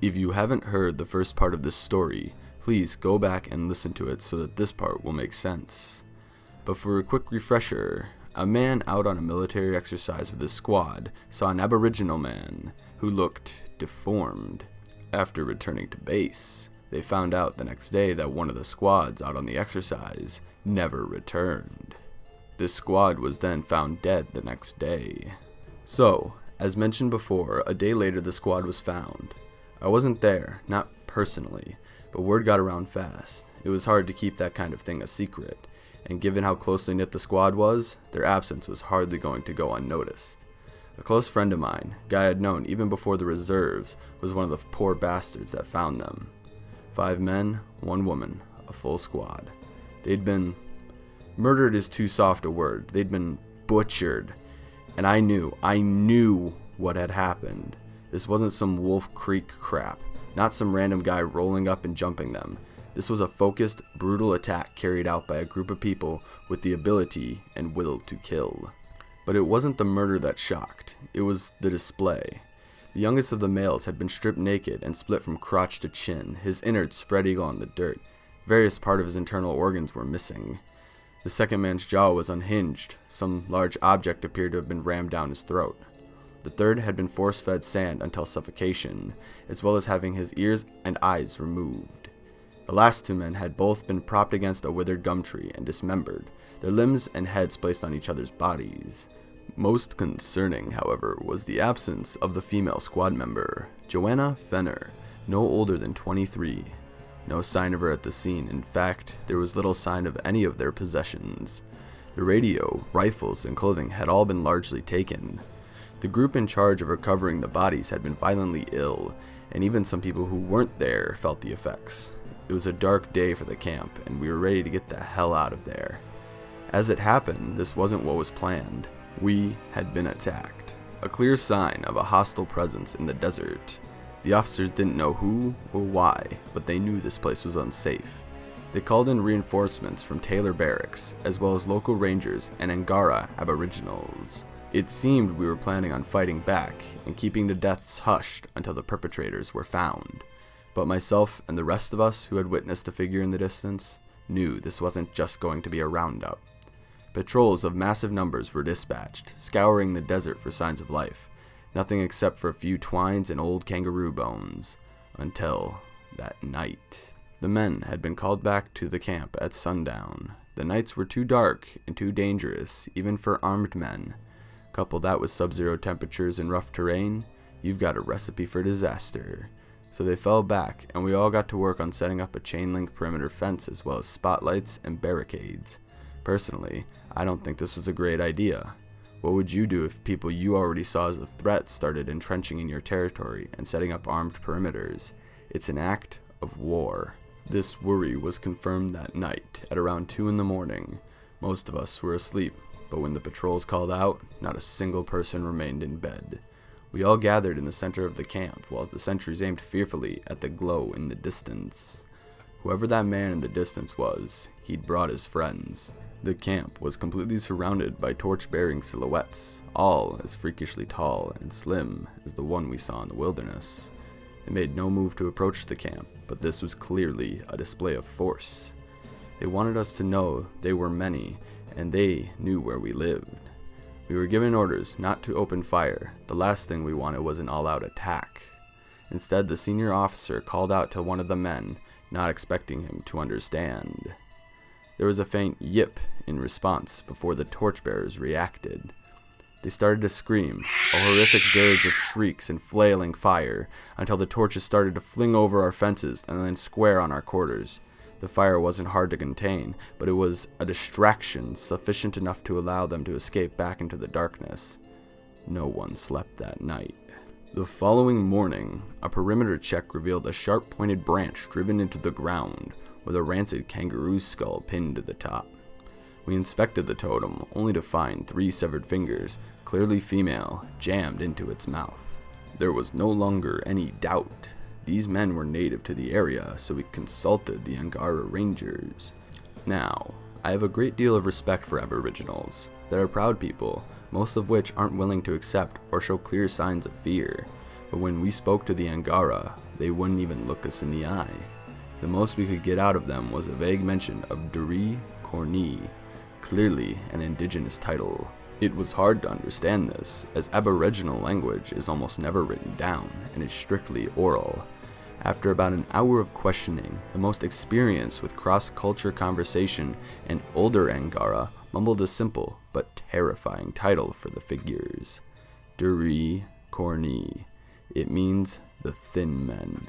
If you haven't heard the first part of this story, please go back and listen to it so that this part will make sense. But for a quick refresher, a man out on a military exercise with his squad saw an Aboriginal man who looked deformed. After returning to base, they found out the next day that one of the squads out on the exercise never returned. This squad was then found dead the next day. So, as mentioned before, a day later the squad was found. I wasn't there, not personally, but word got around fast. It was hard to keep that kind of thing a secret, and given how closely knit the squad was, their absence was hardly going to go unnoticed. A close friend of mine, guy I'd known even before the reserves, was one of the poor bastards that found them. 5 men, 1 woman, a full squad. They'd been... murdered is too soft a word. They'd been butchered. And I knew what had happened. This wasn't some Wolf Creek crap, not some random guy rolling up and jumping them. This was a focused, brutal attack carried out by a group of people with the ability and will to kill. But it wasn't the murder that shocked, it was the display. The youngest of the males had been stripped naked and split from crotch to chin, his innards spread eagle on the dirt. Various parts of his internal organs were missing. The second man's jaw was unhinged, some large object appeared to have been rammed down his throat. The third had been force-fed sand until suffocation, as well as having his ears and eyes removed. The last 2 men had both been propped against a withered gum tree and dismembered, their limbs and heads placed on each other's bodies. Most concerning, however, was the absence of the female squad member, Joanna Fenner, no older than 23. No sign of her at the scene. In fact, there was little sign of any of their possessions. The radio, rifles, and clothing had all been largely taken. The group in charge of recovering the bodies had been violently ill, and even some people who weren't there felt the effects. It was a dark day for the camp, and we were ready to get the hell out of there. As it happened, this wasn't what was planned. We had been attacked. A clear sign of a hostile presence in the desert. The officers didn't know who or why, but they knew this place was unsafe. They called in reinforcements from Taylor Barracks, as well as local rangers and Angara Aboriginals. It seemed we were planning on fighting back and keeping the deaths hushed until the perpetrators were found. But myself and the rest of us who had witnessed the figure in the distance knew this wasn't just going to be a roundup. Patrols of massive numbers were dispatched, scouring the desert for signs of life. Nothing except for a few twines and old kangaroo bones. Until that night. The men had been called back to the camp at sundown. The nights were too dark and too dangerous, even for armed men. Couple that with sub-zero temperatures and rough terrain, you've got a recipe for disaster. So they fell back, and we all got to work on setting up a chain-link perimeter fence as well as spotlights and barricades. Personally, I don't think this was a great idea. What would you do if people you already saw as a threat started entrenching in your territory and setting up armed perimeters? It's an act of war. This worry was confirmed that night at around 2 in the morning. Most of us were asleep, but when the patrols called out, not a single person remained in bed. We all gathered in the center of the camp while the sentries aimed fearfully at the glow in the distance. Whoever that man in the distance was, he'd brought his friends. The camp was completely surrounded by torch-bearing silhouettes, all as freakishly tall and slim as the one we saw in the wilderness. They made no move to approach the camp, but this was clearly a display of force. They wanted us to know they were many, and they knew where we lived. We were given orders not to open fire. The last thing we wanted was an all-out attack. Instead, the senior officer called out to one of the men, not expecting him to understand. There was a faint yip in response before the torchbearers reacted. They started to scream, a horrific dirge of shrieks and flailing fire, until the torches started to fling over our fences and then square on our quarters. The fire wasn't hard to contain, but it was a distraction sufficient enough to allow them to escape back into the darkness. No one slept that night. The following morning, a perimeter check revealed a sharp-pointed branch driven into the ground, with a rancid kangaroo skull pinned to the top. We inspected the totem, only to find 3 severed fingers, clearly female, jammed into its mouth. There was no longer any doubt. These men were native to the area, so we consulted the Angara Rangers. Now, I have a great deal of respect for Aboriginals. They're proud people, most of which aren't willing to accept or show clear signs of fear. But when we spoke to the Angara, they wouldn't even look us in the eye. The most we could get out of them was a vague mention of Durí Corní, clearly an indigenous title. It was hard to understand this, as Aboriginal language is almost never written down and is strictly oral. After about an hour of questioning, the most experienced with cross-culture conversation and older Angara mumbled a simple but terrifying title for the figures. Durí Corní. It means the thin men.